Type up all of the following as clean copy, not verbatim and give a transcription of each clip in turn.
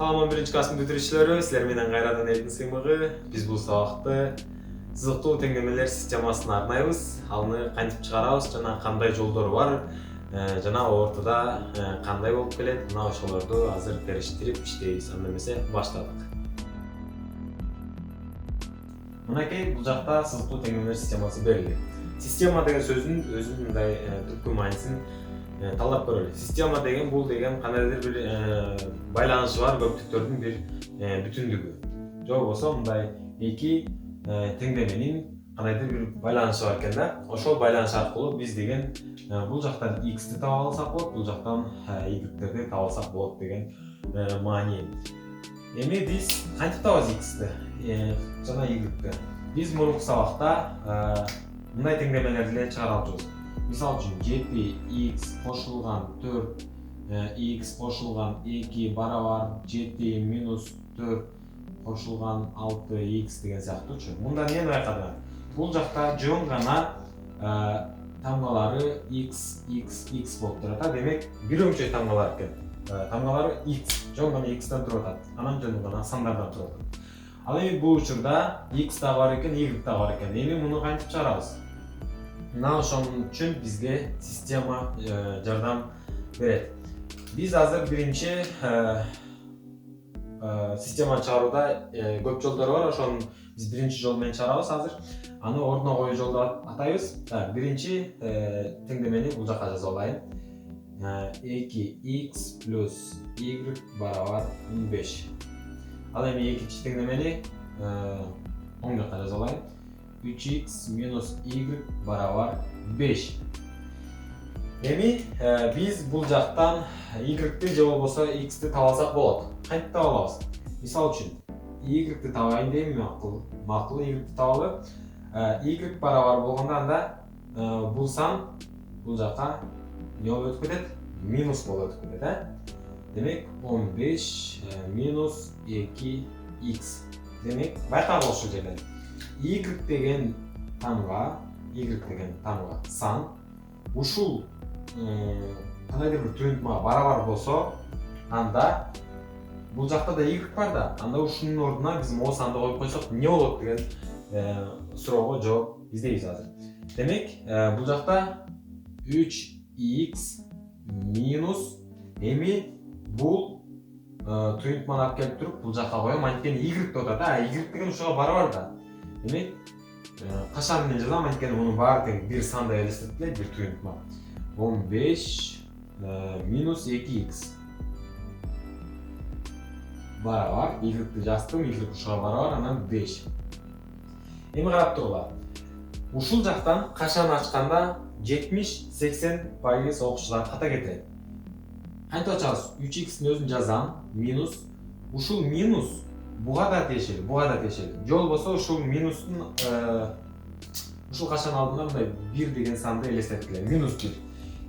Саламат 1-класстын бүтүрүүчүлөрү, силер менен кайрадан элдин сыймыгы. Биз бул сабакты сызыктуу теңдемелер системасын арнайбыз. Аны кантип чыгарабыз жана кандай жолдору бар, жана ортодо кандай болуп келет, мына ошолорду азыр териштирип иштейбиз. Анда эмесе баштадык. Мынакей бул жакта сызыктуу теңдемелер системасы берилди. Система деген сөздүн өзүнүн мындай түпкү маанисин талдап көрөлү. Система деген бул деген кандайдыр бир байланышы бар көптүктөрдүн бир бүтүндүгү. Же болбосо мындай эки теңдеменин кандайдыр бир байланышы бар экен да. Ошол байланыш аркылуу биз деген бул жактан x-ти таап алсак болот, бул жактан y-терди таап алсак болот деген маани. Эми биз кантип табабыз x-ти жана y-ти? Биз мурунку сабакта мындай теңдемелерди эле чыгара алчубуз. Мисал үчүн 7x кошулган 4x кошулган 2 барабар 7 минус 4 кошулган 6x деген сыяктуучу. Мында эмне байкадыңар? Бул жакта жөн гана тамгалары x болуп турат. Демек, бир өңчөй тамгалар экен. Тамгалары x, жөн гана x-тен туруп атат. Анан жөн гана сандардан туруп атат. Ал эми бул учурда x да бар экен, y да бар экен. Эми муну кантип чыгарабыз? Мына ошон үчүн бизге система жардам берет. Биз азыр биринчи системаны чыгарууда көп жолдор бар. Ошону биз биринчи жол менен чыгарабыз азыр. Аны ордуна коюу жолду атайбыз. Биринчи теңдемени бул жакка жазып алайын. 2x плюс y барабар 15. Ал эми экинчи теңдемени оң жакка жазып алайын. 3x минус y барабар 5. Эми биз бул жактан y-ти же болбосо x-ти таап алсак болот. Кантип таап алабыз? Мисал үчүн y-ти табайын дейм, макул y-ти табалы. Y барабар болгондо анда бул сан бул жакка эмне болуп өтүп кетет? Минус болуп өтүп кетет, Демек 15 минус 2x. Демек, байкап ушул жерден. Y деген тамга сан ушул кандайдыр бир туюнтмага барабар болсо, анда бул жакта да y бар да, анда ушунун ордуна биз могу санды коюп койсок эмне болот деген суроого жооп издейбиз азыр. Демек, бул жакта 3x минус эми бул туюнтманы алып келип туруп бул жакка коём, анткени y деп атат, y деген ушуга барабар да. Демек, кашан менен жазам, анткени мунун баары тең бир санда элестетилет, бир туюнтма. 15 минус 2x барабар, y-ти жаздым, y ушуга барабар, анан 5. Эми карап тургула. Ушул жактан кашан ачканда 70-80% окуучулар ката кетет. Кантип ачабыз? 3x-тин өзүн жазам, минус ушул минус буга да тиешелүү. Же болбосо ушул минустун ушул кашан алдында мындай 1 деген санды элестетилет. Минус 1.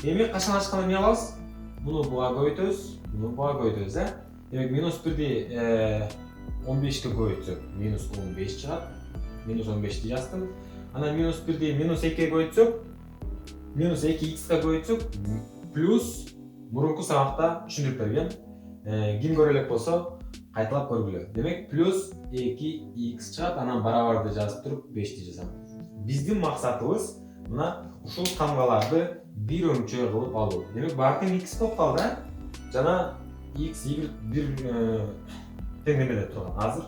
Эми кашан ачканда эмне кылабыз? Муну буга көбөйтөбүз, Демек, минус 1-ди 15-ке көбөйтсөк, минус 15 чыгат. Минус 15-ти жаздым. Анан минус 1-ди минус 2-ке көбөйтсөк, минус 2x-ка көбөйтсөк, плюс мурунку сабакта түшүндүрүп бергем. Ким көрө элек болсо, кайталап көргүлө. Демек, плюс 2x чыгат, анан барабарды жазып туруп 5-ти жазам. Биздин максатыбыз мына ушул тамгаларды бир өңчөй кылып алуу. Демек, баары тең x болуп калды, жана x, y бир теңдемеде турган. Азыр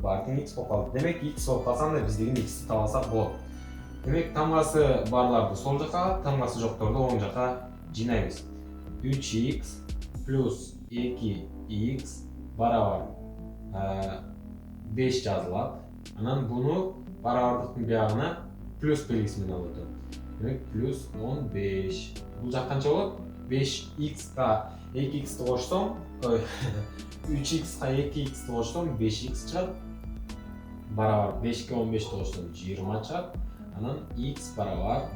баары тең x болуп калды. Демек, x болуп калса анда биз деген x-ти таап алсак болот. Демек, тамгасы барларды сол жакка, тамгасы жокторду оң жакка жыйнайбыз. 3x плюс 2x барабар 5 жазылат. Анан буну барабардыктын биягына плюс белгиси менен алып өтөм. Демек, плюс 15. Бул жак канча болот? 5x-ка 2x-ти кошсом, 3x-ка 2x-ти кошсом 5x чыгат. Барабар 5-ке 15-ти кошсом 20 чыгат. Анан x барабар,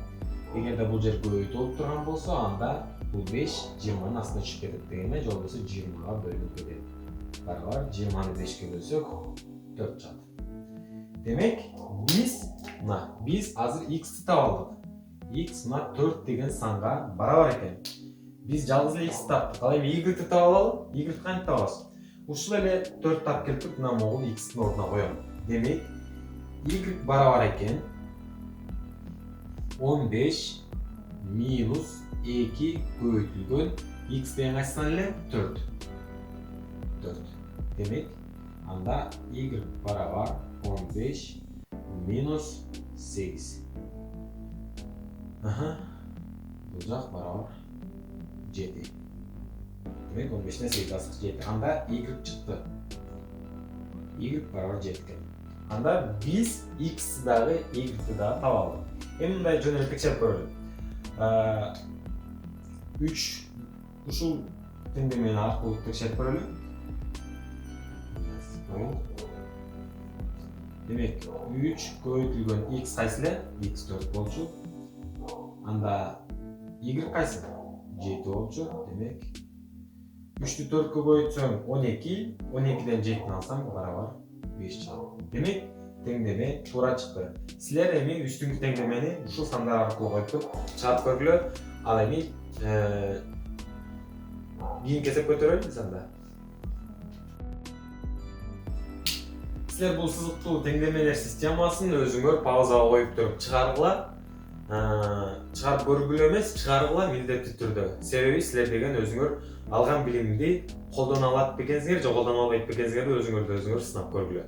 эгерде бул жер көбөйтүү болуп турган болсо, анда бул 5 20-нын астына түшүп кетет дегенде, же болбосо 20-га бөлүнүп кетет. Барабар 20-ны 5-ке бөлсөк 4 чыгат. Демек, биз азыр x-ти таап алдык. X мына 4 деген санга барабар экен. Биз жалгыз эле x таптык. Ал эми y-ти таап алалы. Y-ти кантип табабыз? Ушул эле 4 тап келип туруп мына могул x'тин ордуна коём. Демек y барабар экен 15 минус 2 көбөйтүлгөн x деген кайсынан эле 4. 4. Демек анда y барабар 15 минус 8. Бул жак барабар 7. Демек 15-тен 8 асык 7. Анда y чыкты. Y барабар 7 экен. Анда биз x дагы y дагы таба алдык. Эми мындай жөн эле текшерип көрөлү. 3 ушул теңдемени аркылуу текшерип көрөлү. Демек 3 көбөйтүлгөн x кайсы эле? X 4 болчу. Анда y кайсы? 7 болчу. Демек 3-тү 4-кө көбөйтсөм 12, 12ден 7-ни алсам барабар 5 чыгат. Демек теңдеме туура чыкты. Силер эми үстүнкү теңдемени ушул сандар аркылуу коюп чыгарып көргүлө. Ал эми кийинки эсеп көтөрөлбүз анда. Силер бул сызыктуу теңдемелер системасын өзүңөр паузага коюп туруп чыгаргыла. Чыгарып көргүлө эмес, чыгаргыла милдеттүү түрдө. Себеби силер деген өзүңөр алган билимди колдоно алат бекенсиңер же колдоно албайт бекенсиңерди өзүңөр сынап көргүлө.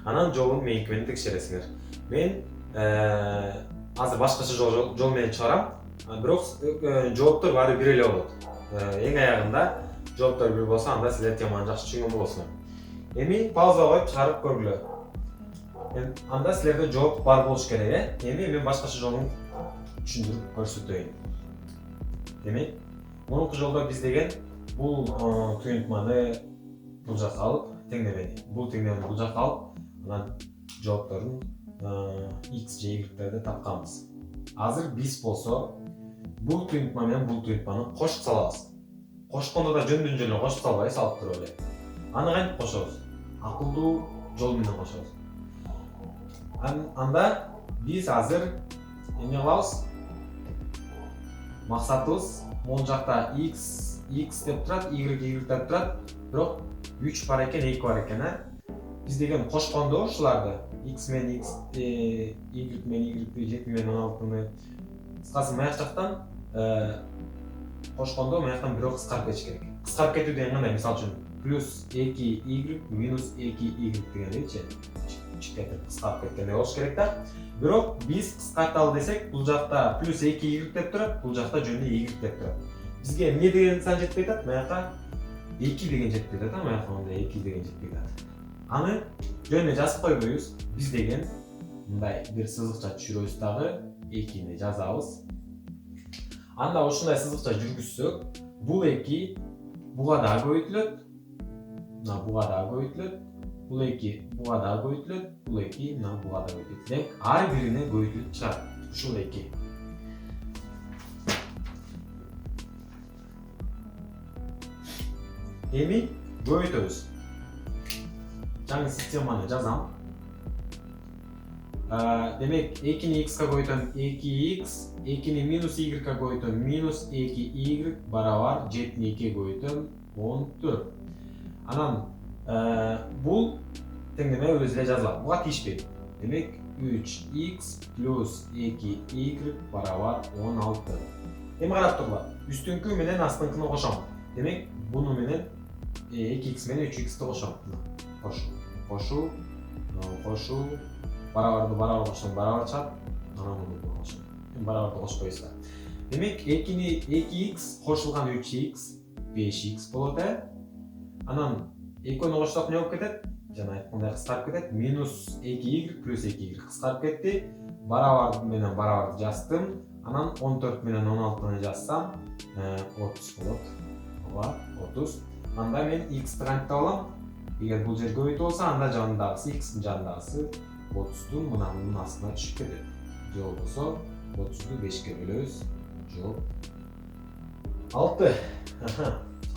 Анан жообун меники менен текшересиңер. Мен азыр башкача жол менен чыгарам. Бирок жооптор баары бир эле болот. Эң аягында жооптор бир болсо, анда силер теманы жакшы түшүнгөн болосуңар. Эми пауза коюп чыгарып көргүлө. Анда силерде жооп бар болуш керек, Эми мен башкача жолун түшүндүрүп көрсөтөйүн. Демек, мурунку жолдо биз деген бул туюнтманы бул жакка алып, бул теңдемени бул жакка алып, анан жоопторун x же y тапканбыз. Азыр биз болсо бул туюнтма менен бул туюнтманы кошуп салабыз. Кошкондо да жөндөн жөн кошуп салбайбыз, алып туруп эле. Аны кантип кошобуз? Акылдуу жол менен кошобуз. Анда биз азыр эмне кылабыз? Максатыбыз могул жакта x деп турат, y деп турат. Бирок 3 бар экен, 2 бар экен, Биз деген кошкондо ушуларды x менен x, y менен y, 7 менен 16-ны кыскасы маяк жактан кошкондо маяктан бирөө кыскарып кетиш керек. Кыскарып кетүү деген кандай? Мисалы үчүн плюс 2y минус 2y дегендейчи. Чиктетип кыскарып кеткендей болуш керек да. Бирок биз кыскарталы десек, бул жакта плюс 2y деп турат, бул жакта жөнүндө y деп турат. Бизге эмне деген сан жетпей атат? Маяка 2 деген жетпей атат, маяка мындай 2 деген жетпей атат. Аны жөнүнө жазып койбойбуз. Биз деген мындай бир сызыкча түшүрөбүз дагы, 2-ни жазабыз. Анда ушундай сызыкча жүргүзсөк, бул 2 буга дагы көбөйтүлөт. Мына буга дагы көбөйтүлөт. Бул 2 буга дагы көбөйтүлөт. Бул 2 мына буга дагы көбөйтүлөт. Демек, ар бирине көбөйтүлүп чыгат. Ушул 2. Эми көбөйтөбүз. Жаңы системаны жазам. Демек, 2-ни x-ка көбөйтөм 2x, 2-ни минус y-ка көбөйтөм минус 2y барабар 7-ни 2-ге көбөйтөм 14. Анан бул теңдеме өзү эле жазылат. Буга тийишпейт. Демек, 3x плюс 2y барабар 16. Эми карап тургула. Үстүнкү менен астыңкыны кошом. Демек, буну менен 2x менен 3x'ти кошом. Кошу. Барабарды барабар кошсоң барабар чыгат. Анан муну кошом. Барабарды кошпойсуздар. Демек, 2x кошулган 3x 5x болот. Анан экөөнү кошсок эмне болуп кетет? Жана айткандай кыскарып кетет. Минус 2y плюс 2y кыскарып кетти. Барабар менен барабарды жаздым. Анан 14 менен 16-ны жазсам 30 болот. Ооба, 30. Анда мен x-ти кантип алам? Эгер бул жер көбөйтүү болсо, анда жанындагысы x-тин жанындагысы 30-дун мынанын астына түшүп кетет. Же болбосо 30-ду 5-ке бөлөбүз. Жооп 6.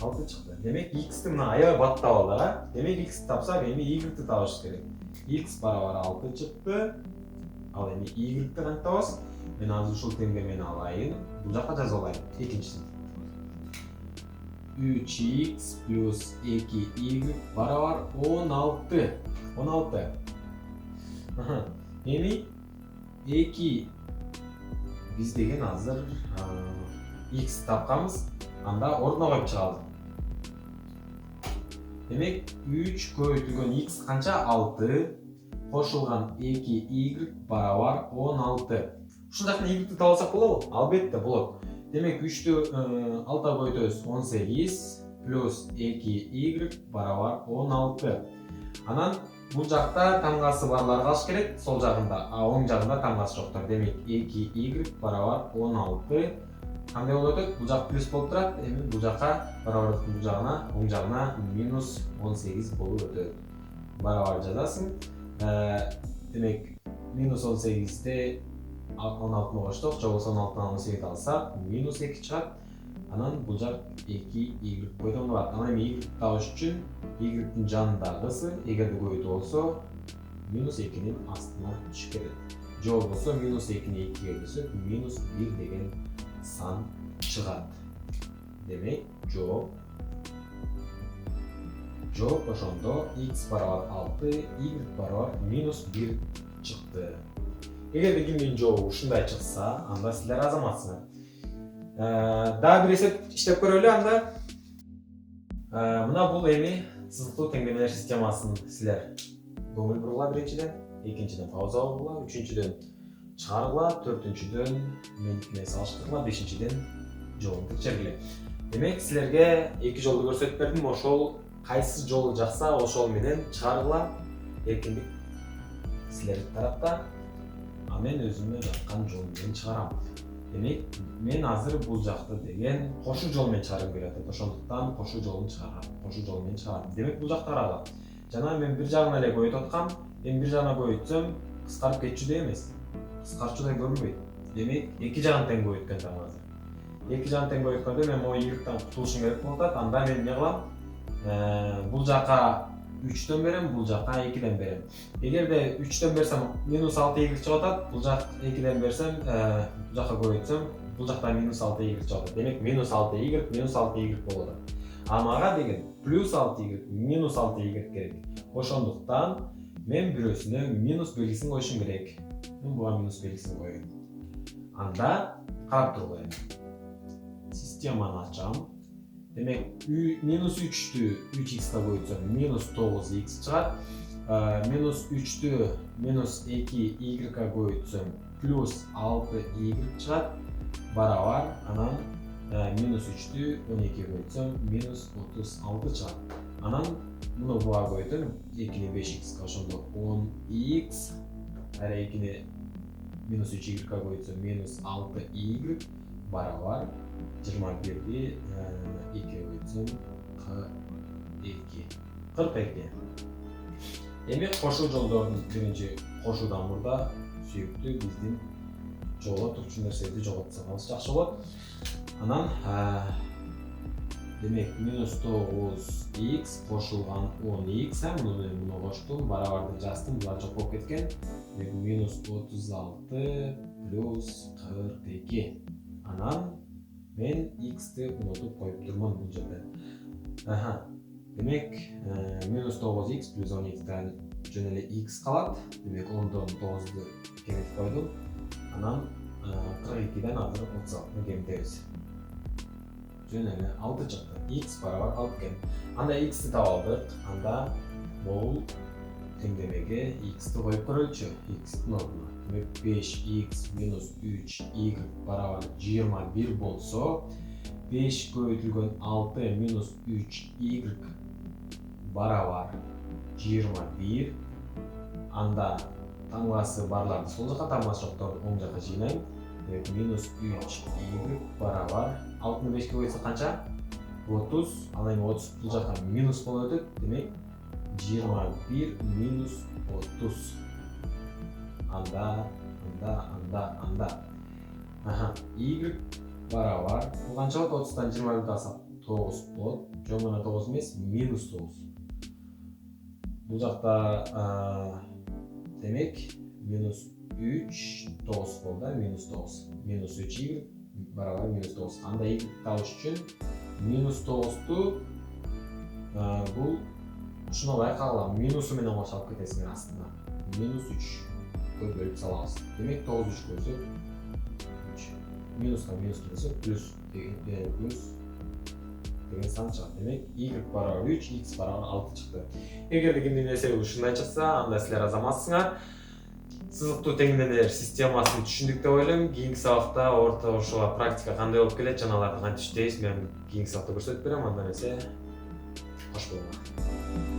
6 чыкты. Демек, x-ти мына аябай баттап алдык, Демек, x-ти тапсак, эми y-ти табыш керек. x барабар 6 чыкты. Ал эми y-ти кантип табабыз? Мен азыр ушул теңдемени алайын. Бул жакка жазып алайын. Экинчисин. 3x плюс 2y барабар 16. 16. Эми 2 биз деген азыр x тапканбыз. Анда ордуна коюп чыгалды. Демек 3 көбөйтүлгөн x канча? 6. Кошулган 2y барабар 16. Ушул жактан y-ди таап алсак болобу? Албетте болот. Демек 3-тү 6-га көбөйтөбүз 18 плюс 2y барабар 16. Анан бул жакта тамгасы барлар калыш керек, сол жагында, оң жагында тамгасы жоктор. Демек 2y барабар 16. Кандай болуп өтөт? Бул жак плюс болуп турат. Эми бул жакка барабар бул жагына, оң жагына минус 18 болуп өтөт. Барабар жазасың. Демек минус 18-те 16-ны коштук, же болбосо 16-дан 18 алсак минус 2 чыгат. Анан бул жак 2y бойдон бар. Анан y табыш үчүн y-дин жанындагысы эгерде көбөйтүү болсо минус 2-нин астына түшүп кетет. Же болбосо минус 2-ни 2-ге бөлсөк минус 1 деген сан чыгат. Демек жооп ошондо x барабар 6, y барабар минус 1 чыкты. Эгерде кимдин жообу ушундай чыкса, анда силер азаматсыңар. Дагы бир эсеп иштеп көрөлү анда. Мына бул эми сызыктуу теңдемелер системасын силер көңүл бургула биринчиден, экинчиден пауза алгыла, үчүнчүдөн чыгаргыла, төртүнчүдөн менен салыштыргыла, бешинчиден жообун текшергиле. Демек силерге эки жолду көрсөтүп бердим. Ошол кайсы жол жакса ошол менен чыгаргыла. Эркиндик силердин тарапта. А мен өзүмө жаккан жол менен чыгарам. Демек мен азыр бул жакта деген кошуу жол менен чыгаргым келип атат. Ошондуктан кошуу жолун чыгарам. Кошуу жол менен чыгарам. Демек бул жакта карагыла. Жана мен бир жагына эле көбөйтүп аткам. Эми бир жагына көбөйтсөм кыскарып кетчүдөй эмес. Кыскарчудай көрүнбөйт. Демек эки жагын тең көбөйткөн жагы азыр. Эки жагын тең көбөйткөндө мен могу y-тан кутулушум керек болуп атат. Анда мен эмне кылам? Бул жакка 3-төн берем, бул жакка 2-ден берем. Эгерде 3-төн берсем минус 6y чыгып атат, бул жак 2-ден берсем, бул жакка көбөйтсөм, бул жакта минус 6y чыгып атат. Демек минус 6y, минус 6y болот. А мага деген плюс 6y, минус 6y керек. Ошондуктан мен бирөөсүнө минус белгисин коюшум керек. Мен буга минус белгисин коёюн. Анда карап тургула. Системаны ачам. Демек минус 3-тү 3x-га көбөйтсөм минус 9x чыгат. Минус 3-тү минус 2y-га көбөйтсөм плюс 6y чыгат. Барабар анан минус 3-тү 12-ге көбөйтсөм минус 36 чыгат. Анан муну буга көбөйтөм. 2-ни 5x-га ошондо 10x. Ара 2-ни минус 3y-га көбөйтсөм минус 6y барабар 21-ди 2-ге көбөйтсөм 42. Эми кошуу жолдордун биринчи кошуудан мурда сүйүктүү биздин жолго турчу нерседи жоготсаңыз жакшы болот. Анан демек минус 9x кошулган 10x, муну коштум, барабарды жаздым, булар жок болуп кеткен. Демек минус 36 плюс 42. Анан мен x-ти унутуп коюп турмун бул жерде. Демек минус 9x плюс 12-ден жөн эле x калат. Демек 10дон 9-ду кемитип койдум. Анан 42-ден азыр 36-ны кемитебиз. Жөн эле 6 чыкты. X барабар 6 экен. Анда x-ти таап алдык. Анда бул теңдемеге x-ти коюп көрөлүчү. X-тин ордуна. Демек 5x минус 3y барабар 21 болсо, 5 көбөйтүлгөн 6 минус 3y барабар 21. Анда таңбасы барларды сол жакка, таңбасы жокторду оң жакка жыйнайм. Демек минус 3y барабар 6-ны 5-ке көбөйтсөк канча? 30. Анан 30 бул жакка минус болуп өтөт. Демек 21 минус 30. Анда. Y барабар. Бул канча болот? 30-дан 21 алсак 9 болот. Жөн гана 9 эмес, минус 9. Бул жакта демек минус 3 9 болду, минус 9. Минус 3y барабар минус 9. Анда y табыш үчүн минус 9-ту бул ушуну кагылам. Минусу менен кошуп кетесиң астына. Минус 3 бөлүп салабыз. Демек 9 3 бөлсөк 3. Минустан минус келсе плюс деген сан чыгат. Демек y барабар 3, x барабар 6 чыкты. Эгерде кимдин эсеби ушундай чыкса, анда силер азаматсыңар. Сызыктуу теңдемелер системасын түшүндүк деп ойлойм. Кийинки сабакта орто ошого практика кандай болуп келет, жана аларды кантип иштейбиз, мен кийинки сабакта көрсөтүп берем. Андан эсе кош болуңар.